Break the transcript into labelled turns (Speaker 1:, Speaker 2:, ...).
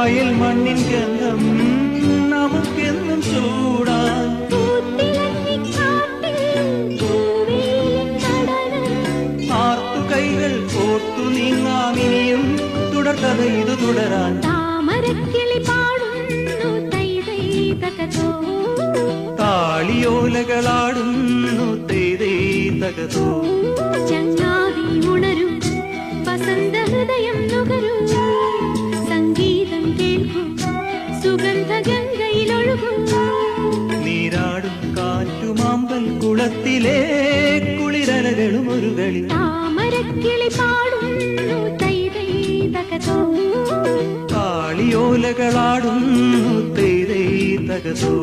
Speaker 1: വയൽ മണ്ണിൻ ഗന്ധം നമുക്കെന്നും ചൂടാൻ ആർത്തുകൈകൾ കോർത്തു നീങ്ങാമിനിയും തുടർക്കഥ ഇത് തുടരാൻ താളിയോലകളാടുന്നു തേതേ തകതോ
Speaker 2: ചങ്ങാതി ഉണരും വസന്ത ഹൃദയം നുകരും സംഗീതം കേൾക്കും സുഗന്ധ ഗംഗയിലൊഴുകും
Speaker 1: നീരാടും കാറ്റുമാമ്പൽ കുളത്തിലെ കുളിരലകളും ഒരു കളി
Speaker 2: താമരക്കിളി പാടുന്നു തൈതൈ തകതോ
Speaker 1: താളിയോലകളാടുന്നു തേതേ തകതോ